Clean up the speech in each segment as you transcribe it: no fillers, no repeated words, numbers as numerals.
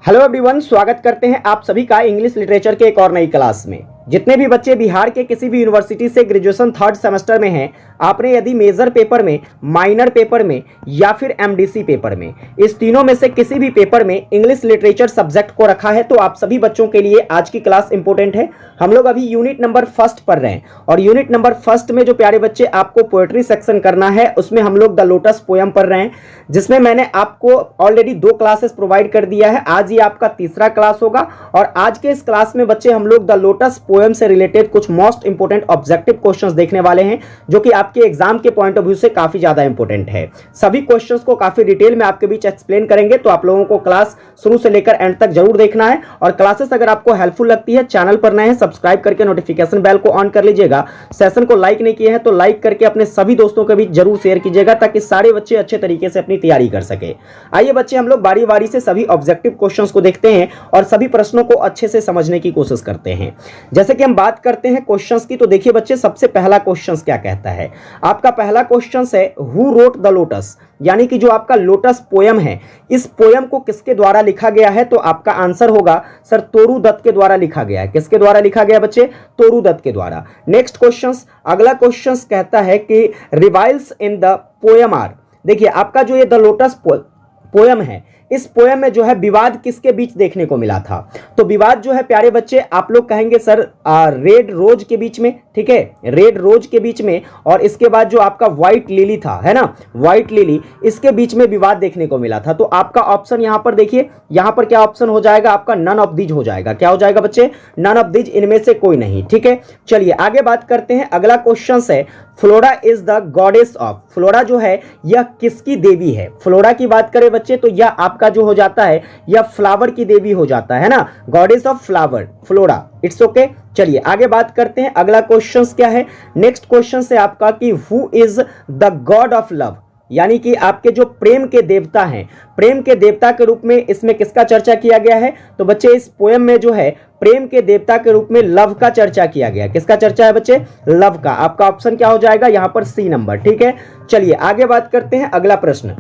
Hello everyone, स्वागत करते हैं आप सभी का इंग्लिश लिटरेचर के एक और नई क्लास में। जितने भी बच्चे बिहार के किसी भी यूनिवर्सिटी से ग्रेजुएशन थर्ड सेमेस्टर में हैं, आपने यदि मेजर पेपर में, माइनर पेपर में या फिर एमडीसी पेपर में, इस तीनों में से किसी भी पेपर में इंग्लिश लिटरेचर सब्जेक्ट को रखा है तो आप सभी बच्चों के लिए आज की क्लास इंपॉर्टेंट है। हम लोग अभी यूनिट नंबर फर्स्ट पढ़ रहे हैं और यूनिट नंबर फर्स्ट में जो प्यारे बच्चे आपको पोएट्री सेक्शन करना है उसमें हम लोग द लोटस पोयम पढ़ रहे हैं, जिसमें मैंने आपको ऑलरेडी 2 क्लासेस प्रोवाइड कर दिया है। आज ये आपका तीसरा क्लास होगा और आज के इस क्लास में बच्चे हम लोग द लोटस पोयम से रिलेटेड कुछ मोस्ट इंपोर्टेंट ऑब्जेक्टिव क्वेश्चंस देखने वाले हैं, जो कि आपके एग्जाम के पॉइंट ऑफ व्यू से काफी ज्यादा इंपोर्टेंट है। सभी क्वेश्चंस को काफी डिटेल में आपके बीच एक्सप्लेन करेंगे, तो आप लोगों को क्लास शुरू से लेकर एंड तक जरूर देखना है। और क्लासेस अगर आपको हेल्पफुल लगती है, चैनल पर नए हैं सब्सक्राइब करके नोटिफिकेशन बेल को ऑन कर लीजिएगा। सेशन को लाइक नहीं किए हैं तो लाइक करके अपने सभी दोस्तों के बीच जरूर शेयर कीजिएगा, ताकि सारे बच्चे अच्छे तरीके से अपनी तैयारी कर सके। आइए बच्चे, हम लोग बारी बारी से सभी ऑब्जेक्टिव क्वेश्चंस को देखते हैं और सभी प्रश्नों को अच्छे से समझने की कोशिश करते हैं। जैसे कि हम बात करते हैं क्वेश्चंस की, तो देखिए बच्चे, सबसे पहला क्वेश्चंस क्या कहता है। आपका पहला क्वेश्चंस है हु रोट द लोटस, यानी कि जो आपका लोटस पोयम है, इस पोयम को किसके द्वारा लिखा गया है। तो आपका आंसर होगा सर तोरू दत्त के द्वारा लिखा गया है। किसके द्वारा लिखा गया बच्चे? तोरू दत्त के द्वारा। नेक्स्ट क्वेश्चंस, अगला क्वेश्चंस कहता है कि रिवाइल्स इन द पोयम आर। देखिए आपका जो ये द लोटस पोयम है, इस पोयम में जो है विवाद किसके बीच देखने को मिला था। तो विवाद जो है प्यारे बच्चे, आप लोग कहेंगे सर रेड रोज के बीच में, ठीक है, रेड रोज के बीच में, और इसके बाद जो आपका व्हाइट लिली था, है ना, व्हाइट लिली, इसके बीच में विवाद देखने को मिला था। तो आपका ऑप्शन यहां पर देखिए, यहां पर क्या ऑप्शन हो जाएगा आपका? नन ऑफ दीज हो जाएगा। क्या हो जाएगा बच्चे? नन ऑफ दीज, इनमें से कोई नहीं। ठीक है, चलिए आगे बात करते हैं। अगला क्वेश्चन है flora is the goddess of. Flora जो है यह किसकी देवी है? फ्लोरा की बात करें बच्चे तो यह आपका जो हो जाता है, यह फ्लावर की देवी हो जाता है ना, goddess of flower, flora. It's okay. चलिए आगे बात करते हैं। अगला क्वेश्चन क्या है? नेक्स्ट क्वेश्चन है आपका कि who is the God of love, यानी कि आपके जो प्रेम के देवता हैं, प्रेम के देवता के रूप में इसमें किसका चर्चा किया गया है? तो बच्चे इस पोयम में जो है प्रेम के देवता के रूप में लव का चर्चा किया गया। किसका चर्चा है बच्चे? लव का। आपका ऑप्शन क्या हो जाएगा यहां पर? C number. ठीक है, चलिए आगे बात करते हैं। अगला प्रश्न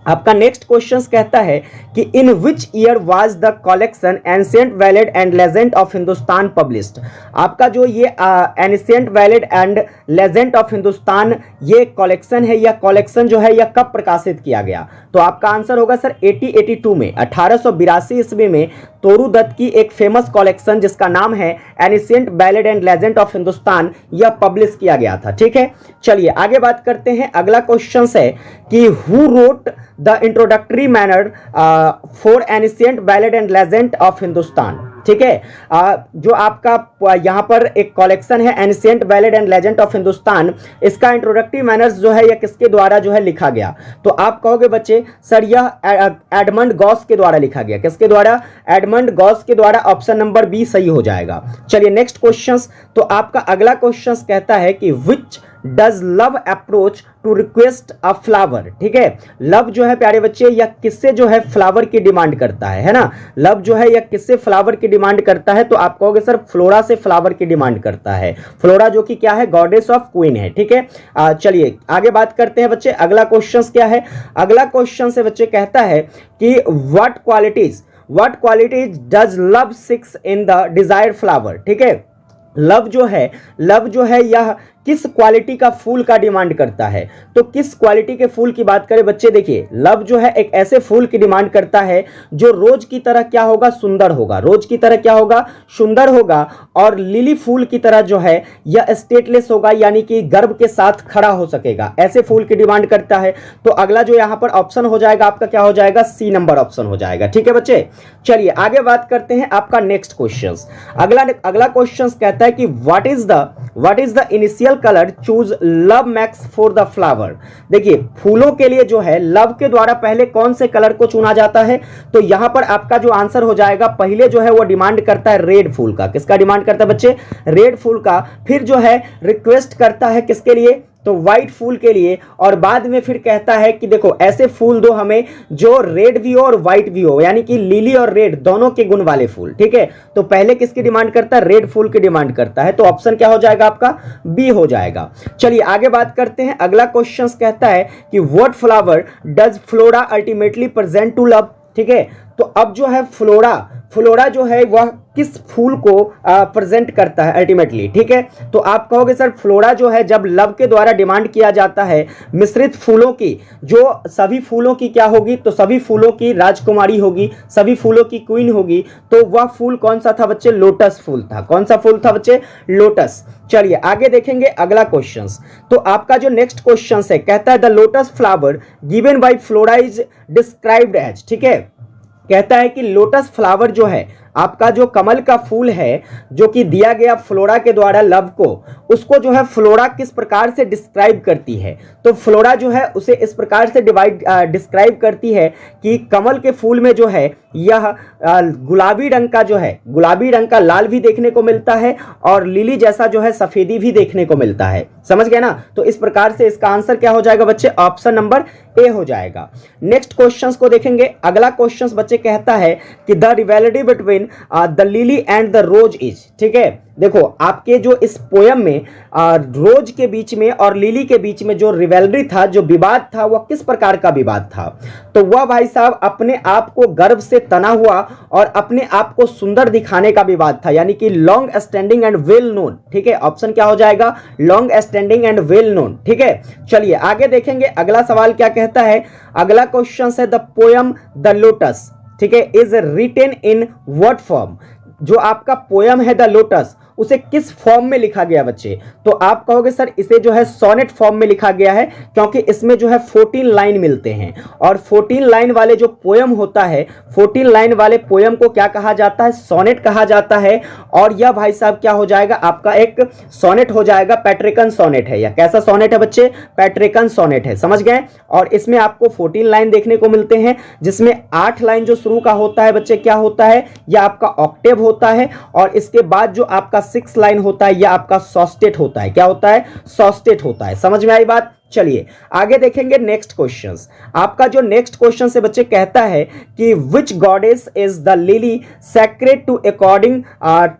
आपका नेक्स्ट क्वेश्चन कहता है कि in which year was the collection ancient ballad and legend of Hindustan published. आपका जो ये ancient ballad and legend of Hindustan, ये कलेक्शन है, यह कलेक्शन जो है यह कब प्रकाशित किया गया? तो आपका आंसर होगा सर 1882 में, 1882 ईस्वी में तोरू दत्त की एक फेमस कलेक्शन जिसका नाम है ancient ballad and legend of Hindustan, यह पब्लिश किया गया था। ठीक है, चलिए आगे बात करते हैं। अगला क्वेश्चन है कि who wrote the introductory manner for ancient ballad and legend of Hindustan. ठीक है, जो आपका यहां पर एक कलेक्शन है ancient ballad and legend of Hindustan, इसका इंट्रोडक्टरी मैनर्स जो है यह किसके द्वारा जो है लिखा गया? तो आप कहोगे बच्चे सर यह एडमंड गॉस के द्वारा लिखा गया। किसके द्वारा? एडमंड गॉस के द्वारा। ऑप्शन नंबर बी सही हो जाएगा। चलिए नेक्स्ट क्वेश्चन, तो आपका अगला क्वेश्चन कहता है कि which does love approach to request a flower. ठीक है, लव जो है प्यारे बच्चे यह किससे जो है फ्लावर की डिमांड करता है ना, लव जो है यह किससे फ्लावर की डिमांड करता है? तो आप कहोगे सर फ्लोरा से फ्लावर की डिमांड करता है। फ्लोरा जो कि क्या है? गॉडेस ऑफ क्वीन है। ठीक है, चलिए आगे बात करते हैं बच्चे। अगला क्वेश्चन क्या है? अगला क्वेश्चन से बच्चे कहता है कि what qualities does love six in the desired flower. ठीक है, लव जो है यह किस क्वालिटी का फूल का डिमांड करता है? तो किस क्वालिटी के फूल की बात करें बच्चे? देखिए लव जो है एक ऐसे फूल की डिमांड करता है जो रोज की तरह क्या होगा? सुंदर होगा। रोज की तरह क्या होगा? सुंदर होगा। और लिली फूल की तरह जो है यह स्टेटलेस होगा, यानी कि गर्व के साथ खड़ा हो सकेगा। ऐसे फूल की डिमांड करता है। तो अगला जो यहां पर ऑप्शन हो जाएगा आपका क्या हो जाएगा? सी नंबर ऑप्शन हो जाएगा। ठीक है बच्चे, चलिए आगे बात करते हैं। आपका नेक्स्ट क्वेश्चन, अगला क्वेश्चन कहता है कि what is the initial colour choose love max for the flower. देखिए फूलों के लिए जो है लव के द्वारा पहले कौन से कलर को चुना जाता है? तो यहां पर आपका जो आंसर हो जाएगा, पहले जो है वो डिमांड करता है रेड फूल का। किसका डिमांड करता है बच्चे? रेड फूल का। फिर जो है रिक्वेस्ट करता है किसके लिए? तो व्हाइट फूल के लिए। और बाद में फिर कहता है कि देखो ऐसे फूल दो हमें जो रेड भी हो और व्हाइट भी हो, यानी कि लिली और रेड दोनों के गुण वाले फूल। ठीक है, तो पहले किसकी डिमांड करता है? रेड फूल की डिमांड करता है। तो ऑप्शन क्या हो जाएगा आपका? बी हो जाएगा। चलिए आगे बात करते हैं। अगला क्वेश्चन कहता है कि what flower does Flora ultimately present to love. ठीक है, तो अब जो है फ्लोरा, फ्लोरा जो है वह किस फूल को प्रेजेंट करता है अल्टीमेटली, ठीक है। तो आप कहोगे सर फ्लोरा जो है जब लव के द्वारा डिमांड किया जाता है मिश्रित फूलों की, जो सभी फूलों की क्या होगी, तो सभी फूलों की राजकुमारी होगी, सभी फूलों की क्वीन होगी, तो वह फूल कौन सा था बच्चे, लोटस फूल था। कौन सा फूल था बच्चे, लोटस। चलिए आगे देखेंगे अगला क्वेश्चन। तो आपका जो नेक्स्ट क्वेश्चन है कहता है the lotus flower given by Flora is described as, ठीक है। कहता है कि लोटस फ्लावर जो है आपका जो कमल का फूल है जो कि दिया गया फ्लोरा के द्वारा लव को, उसको जो है फ्लोरा किस प्रकार से डिस्क्राइब करती है, तो फ्लोरा जो है उसे इस प्रकार से डिस्क्राइब करती है कि कमल के फूल में जो है यह गुलाबी रंग का जो है, गुलाबी रंग का लाल भी देखने को मिलता है और लिली जैसा जो है सफेदी भी देखने को मिलता है। समझ गए ना। तो इस प्रकार से इसका आंसर क्या हो जाएगा बच्चे, ऑप्शन नंबर ए हो जाएगा। नेक्स्ट क्वेश्चंस को देखेंगे। अगला क्वेश्चंस बच्चे कहता है कि the rivalry between the lily and the rose is, ठीक है। देखो आपके जो इस पोयम में रोज के बीच में और लिली के बीच में जो रिवेलरी था, जो विवाद था, वह किस प्रकार का विवाद था, तो वह भाई साहब अपने आप को गर्व से तना हुआ और अपने आप को सुंदर दिखाने का विवाद था, यानी कि long standing and well known, ठीक है। ऑप्शन क्या हो जाएगा, long standing and well known, ठीक है। चलिए आगे देखेंगे अगला सवाल क्या कहता है। अगला क्वेश्चन है द पोयम द लोटस, ठीक है, is written in what form. जो आपका पोयम है द लोटस उसे किस फॉर्म में लिखा गया बच्चे, तो आप कहोगे सर इसे जो है सोनेट फॉर्म में लिखा गया है, क्योंकि इसमें जो है 14 लाइन मिलते हैं और 14 लाइन वाले जो पोयम होता है, 14 लाइन वाले पोयम को क्या कहा जाता है, सोनेट कहा जाता है। और यह भाई साहब क्या हो जाएगा, आपका एक सोनेट हो जाएगा, पैट्रिकन सोनेट है। या कैसा सोनेट है बच्चे, पैट्रिकन सोनेट है, समझ गए। और इसमें आपको 14 लाइन देखने को मिलते हैं, जिसमें 8 लाइन जो शुरू का होता है बच्चे क्या होता है, यह आपका ऑक्टेव होता है, और इसके बाद जो आपका 6 लाइन होता है यह आपका सॉस्टेट होता है। क्या होता है, सॉस्टेट होता है। समझ में आई बात। चलिए आगे देखेंगे नेक्स्ट क्वेश्चंस। आपका जो नेक्स्ट क्वेश्चन से बच्चे कहता है कि which goddess is the lily sacred to according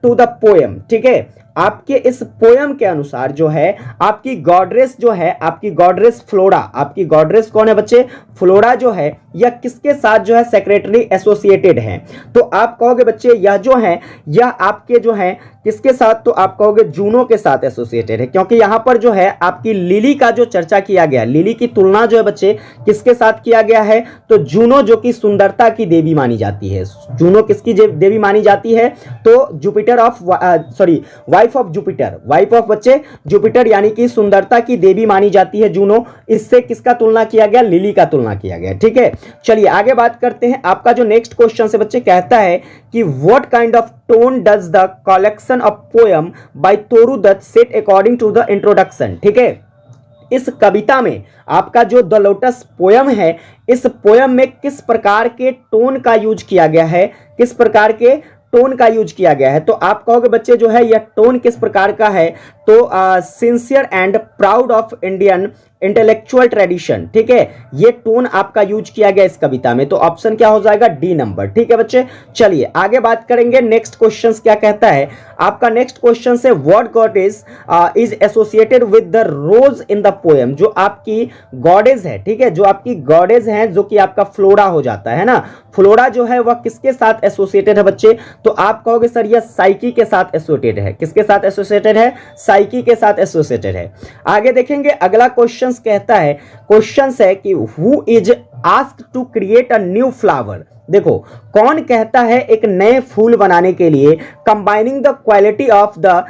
to the poem, ठीक है। आपके इस पोयम के अनुसार जो है आपकी गॉडेस जो है, आपकी गॉडेस फ्लोरा, आपकी गॉडेस कौन है बच्चे, फ्लोरा जो है यह किसके साथ जो है सेक्रेटरी एसोसिएटेड है, तो आप कहोगे बच्चे यह जो है यह आपके जो है किसके साथ, तो आप कहोगे जूनो के साथ एसोसिएटेड है, क्योंकि यहां पर जो है आपकी लिली का जो चर्चा किया गया, लिली की तुलना जो है बच्चे किसके साथ किया गया है, तो जूनो जो कि सुंदरता की देवी मानी जाती है। जूनो किसकी देवी मानी जाती है, तो Jupiter of wife of Jupiter, wife of बच्चे जुपिटर, यानी कि सुंदरता की देवी मानी जाती है जूनो। इससे किसका तुलना किया गया, लिली का तुलना किया गया, ठीक है। चलिए आगे बात करते हैं। आपका जो नेक्स्ट क्वेश्चन से बच्चे कहता है कि what kind of tone does the collection of poem by Toru Dutt set according to the introduction, ठीक है। इस कविता में आपका जो द लोटस पोयम है, इस पोयम में किस प्रकार के टोन का यूज किया गया है, किस प्रकार के टोन का यूज किया गया है, तो आप कहोगे बच्चे जो है यह टोन किस प्रकार का है, तो sincere and proud of Indian intellectual tradition, ठीक है। ये टोन आपका यूज किया गया इस कविता में, तो ऑप्शन क्या हो जाएगा, डी नंबर, ठीक है बच्चे। चलिए आगे बात करेंगे। नेक्स्ट क्वेश्चन क्या कहता है। आपका next question say what goddess is associated with the rose in the poem. जो आपकी गॉडेस है, ठीक है, जो आपकी गॉडेस है, जो कि आपका फ्लोरा हो जाता है ना, फ्लोरा जो है वह किसके साथ एसोसिएटेड है बच्चे, तो आप कहोगे सर यह साइकी के साथ एसोसिएटेड है। किसके साथ एसोसिएटेड है, साइकी के साथ एसोसिएटेड है। आगे देखेंगे अगला क्वेश्चन कहता है, क्वेश्चन है कि who is asked to create a new flower. देखो कौन कहता है एक नए फूल बनाने के लिए, combining the quality of the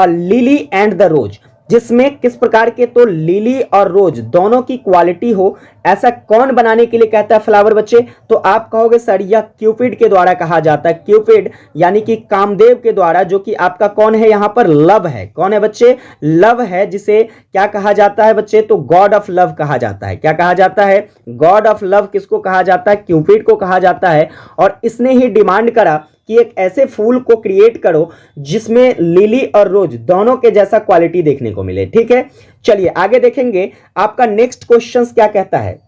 lily and the rose, जिसमें किस प्रकार के, तो लिली और रोज दोनों की क्वालिटी हो, ऐसा कौन बनाने के लिए कहता है फ्लावर बच्चे, तो आप कहोगे सर यह क्यूपिड के द्वारा कहा जाता है। क्यूपिड यानी कि कामदेव के द्वारा, जो कि आपका कौन है यहां पर, लव है। कौन है बच्चे, लव है, जिसे क्या कहा जाता है बच्चे, तो गॉड ऑफ लव कहा जाता है। क्या कहा जाता है, गॉड ऑफ लव किसको कहा जाता है, क्यूपिड को कहा जाता है। और इसने ही डिमांड करा कि एक ऐसे फूल को क्रिएट करो जिसमें लिली और रोज दोनों के जैसा क्वालिटी देखने को मिले, ठीक है। चलिए आगे देखेंगे। आपका नेक्स्ट क्वेश्चन क्या कहता है।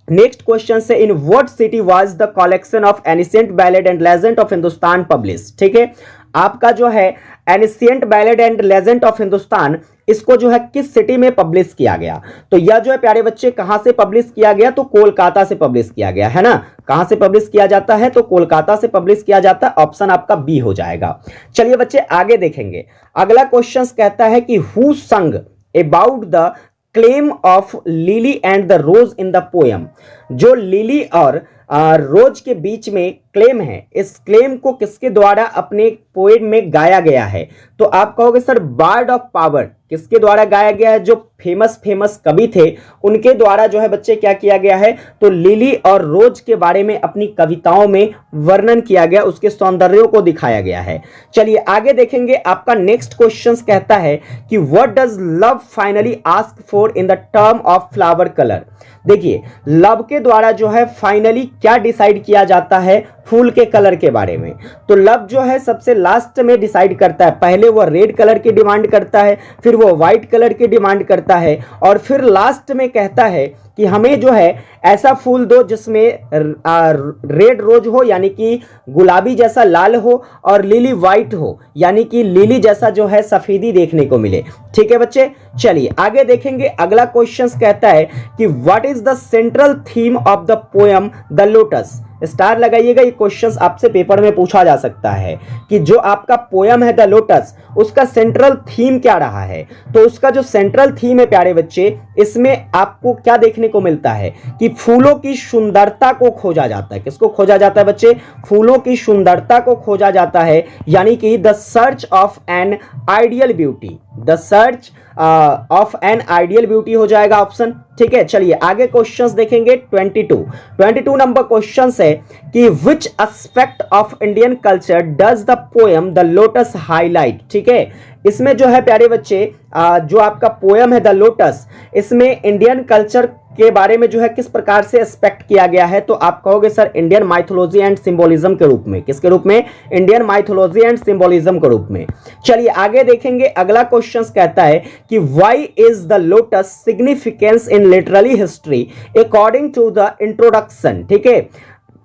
नेक्स्ट क्वेश्चन से in what city was the collection of ancient ballad and legend of Hindustan publish, ठीक है। आपका जो है ancient ballad and legend of Hindustan इसको जो है किस सिटी में पब्लिश किया गया? तो यह जो है प्यारे बच्चे कहां से पब्लिश किया गया? तो कोलकाता से पब्लिश किया गया है ना। कहां से पब्लिश किया जाता है? तो कोलकाता से पब्लिश किया जाता है। ऑप्शन आपका बी हो जाएगा। चलिए बच्चे आगे देखेंगे। अगला क्वेश्चन कहता है कि who sang about the claim of lily and the rose in the poem. जो लिली और रोज के बीच में क्लेम है, इस क्लेम को किसके द्वारा अपने पोएम में गाया गया है? तो आप कहोगे सर बार्ड ऑफ पावर किसके द्वारा गाया गया है? जो फेमस कवि थे उनके द्वारा जो है बच्चे क्या किया गया है? तो लिली और रोज के बारे में अपनी कविताओं में वर्णन किया गया, उसके सौंदर्यों को दिखाया गया है। चलिए आगे देखेंगे। आपका नेक्स्ट क्वेश्चन कहता है कि what does love finally ask for in the term of flower colour. देखिए लव के द्वारा जो है फाइनली क्या डिसाइड किया जाता है फूल के कलर के बारे में? तो लव जो है सबसे लास्ट में डिसाइड करता है। पहले वो रेड कलर की डिमांड करता है, फिर वो व्हाइट कलर की डिमांड करता है, और फिर लास्ट में कहता है कि हमें जो है ऐसा फूल दो जिसमें रेड रोज हो यानी कि गुलाबी जैसा लाल हो, और लिली व्हाइट हो यानी कि लिली जैसा जो है सफेदी देखने को मिले। ठीक है बच्चे, चलिए आगे देखेंगे। अगला क्वेश्चन कहता है कि what is the central theme of the poem the lotus. Star लगाइएगा, ये क्वेश्चंस आपसे पेपर में पूछा जा सकता है कि जो आपका पोयम है द लोटस, उसका सेंट्रल थीम क्या रहा है? तो उसका जो सेंट्रल थीम है प्यारे बच्चे, इसमें आपको क्या देखने को मिलता है कि फूलों की सुंदरता को खोजा जाता है। किसको खोजा जाता है बच्चे? फूलों की सुंदरता को खोजा जाता है, यानी कि the search of an ideal beauty. The search of an ideal beauty हो जाएगा ऑप्शन। ठीक है, चलिए आगे क्वेश्चंस देखेंगे। 22 नंबर क्वेश्चन है कि which aspect of Indian culture does the poem the lotus highlight. ठीक है, इसमें जो है प्यारे बच्चे जो आपका पोएम है द लोटस, इसमें इंडियन कल्चर के बारे में जो है किस प्रकार से एस्पेक्ट किया गया है? तो आप कहोगे sir Indian mythology and symbolism के रूप में। किसके रूप में? इंडियन माइथोलॉजी एंड सिंबोलिज्म के रूप में। चलिए आगे देखेंगे। अगला क्वेश्चन कहता है कि why is the lotus significance in literary history according to the introduction. ठीक है,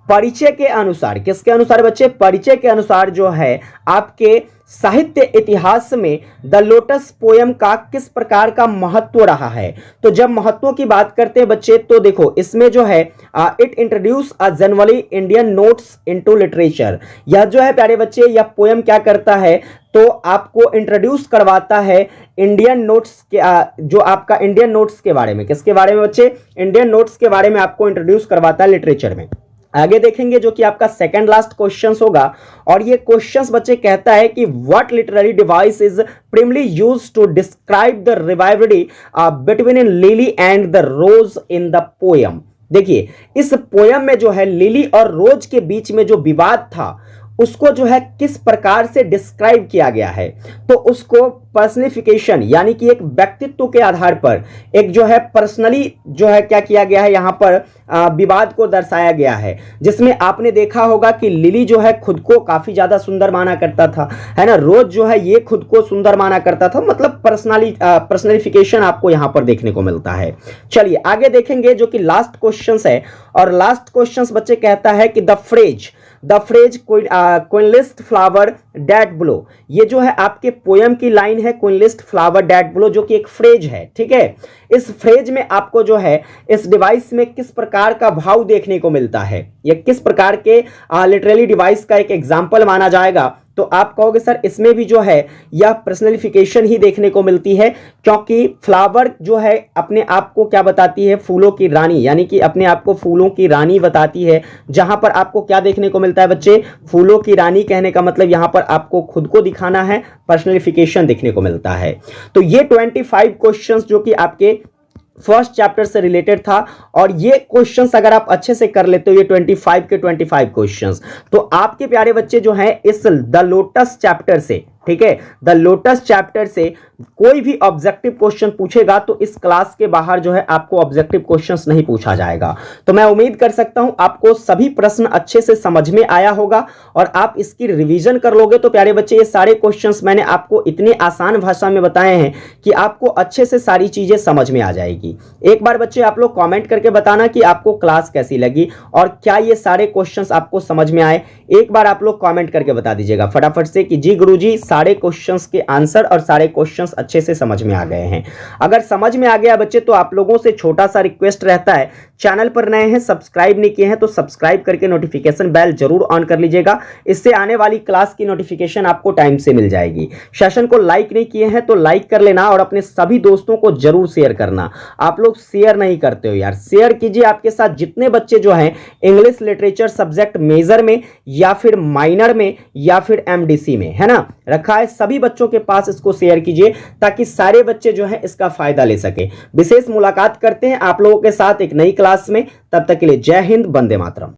परिचय के अनुसार, किसके अनुसार बच्चे? परिचय के अनुसार जो है आपके साहित्य इतिहास में द लोटस पोयम का किस प्रकार का महत्व रहा है? तो जब महत्व की बात करते हैं बच्चे, तो देखो इसमें जो है it introduce a generally Indian notes into literature. यह जो है प्यारे बच्चे, यह पोयम क्या करता है? तो आपको इंट्रोड्यूस करवाता है इंडियन नोट्स के जो आपका इंडियन नोट्स के बारे में। किसके बारे में बच्चे? इंडियन नोट्स के बारे में आपको इंट्रोड्यूस करवाता है लिटरेचर में। आगे देखेंगे जो कि आपका सेकंड लास्ट क्वेश्चंस होगा, और ये क्वेश्चंस बच्चे कहता है कि what literary device is primarily used to describe the rivalry between lily and the rose in the poem. देखिए इस पोयम में जो है लिली और रोज के बीच में जो विवाद था उसको जो है किस प्रकार से डिस्क्राइब किया गया है? तो उसको पर्सनिफिकेशन यानी कि एक व्यक्तित्व के आधार पर एक जो है पर्सनली जो है क्या किया गया है, यहाँ पर विवाद को दर्शाया गया है, जिसमें आपने देखा होगा कि लिली जो है खुद को काफी ज्यादा सुंदर माना करता था, है ना। रोज जो है ये खुद को सुंदर माना करता था, मतलब पर्सनलिफिकेशन आपको यहाँ पर देखने को मिलता है। चलिए आगे देखेंगे जो कि लास्ट क्वेश्चन है, और लास्ट क्वेश्चन बच्चे कहता है कि the phrase queenliest flower that blow. ये जो है आपके पोयम की लाइन है क्वीनलिस्ट फ्लावर डेट ब्लो, जो कि एक फ्रेज है। ठीक है, इस फ्रेज में आपको जो है इस डिवाइस में किस प्रकार का भाव देखने को मिलता है, ये किस प्रकार के लिटरेरी डिवाइस का एक एग्जाम्पल माना जाएगा? तो आप कहोगे सर इसमें भी जो है यह पर्सनलिफिकेशन ही देखने को मिलती है, क्योंकि फ्लावर जो है अपने आप को क्या बताती है? फूलों की रानी, यानी कि अपने आप को फूलों की रानी बताती है। जहां पर आपको क्या देखने को मिलता है बच्चे? फूलों की रानी कहने का मतलब यहां पर आपको खुद को दिखाना है, पर्सनलिफिकेशन देखने को मिलता है। तो ये 25 क्वेश्चंस जो कि आपके फर्स्ट चैप्टर से रिलेटेड था, और ये क्वेश्चंस अगर आप अच्छे से कर लेते हो, ये 25 के 25 क्वेश्चंस, तो आपके प्यारे बच्चे जो हैं इस द लोटस चैप्टर से, ठीक है, द लोटस चैप्टर से कोई भी ऑब्जेक्टिव क्वेश्चन पूछेगा तो इस क्लास के बाहर जो है आपको ऑब्जेक्टिव क्वेश्चंस नहीं पूछा जाएगा। तो मैं उम्मीद कर सकता हूं आपको सभी प्रश्न अच्छे से समझ में आया होगा, और आप इसकी रिवीजन कर लोगे तो प्यारे बच्चे ये सारे क्वेश्चंस मैंने आपको इतने आसान भाषा में बताए हैं कि आपको अच्छे से सारी चीजें समझ में आ जाएगी। एक बार बच्चे आप लोग कॉमेंट करके बताना कि आपको क्लास कैसी लगी और क्या ये सारे क्वेश्चंस आपको समझ में आए। एक बार आप लोग कॉमेंट करके बता दीजिएगा फटाफट से कि जी गुरुजी सारे क्वेश्चंस के आंसर और सारे क्वेश्चंस कॉन्सेप्ट्स अच्छे से समझ में आ गए हैं। अगर समझ में आ गया बच्चे तो आप लोगों से छोटा सा रिक्वेस्ट रहता है, चैनल पर नए हैं, सब्सक्राइब नहीं किए हैं तो सब्सक्राइब करके नोटिफिकेशन बेल जरूर ऑन कर लीजिएगा। इससे आने वाली क्लास की नोटिफिकेशन आपको टाइम से मिल जाएगी। सेशन को लाइक नहीं किए हैं तो लाइक कर लेना और अपने सभी दोस्तों को जरूर शेयर करना। आप लोग शेयर नहीं करते हो यार, शेयर कीजिए। आपके साथ जितने बच्चे जो हैं इंग्लिश लिटरेचर सब्जेक्ट मेजर में या फिर माइनर में या फिर एमडीसी में, है ना, रखा है, सभी बच्चों के पास इसको शेयर कीजिए ताकि सारे बच्चे जो हैं इसका फायदा ले सके। विशेष मुलाकात करते हैं आप लोगों के साथ एक नई क्लास में। तब तक के लिए जय हिंद, वंदे मातरम।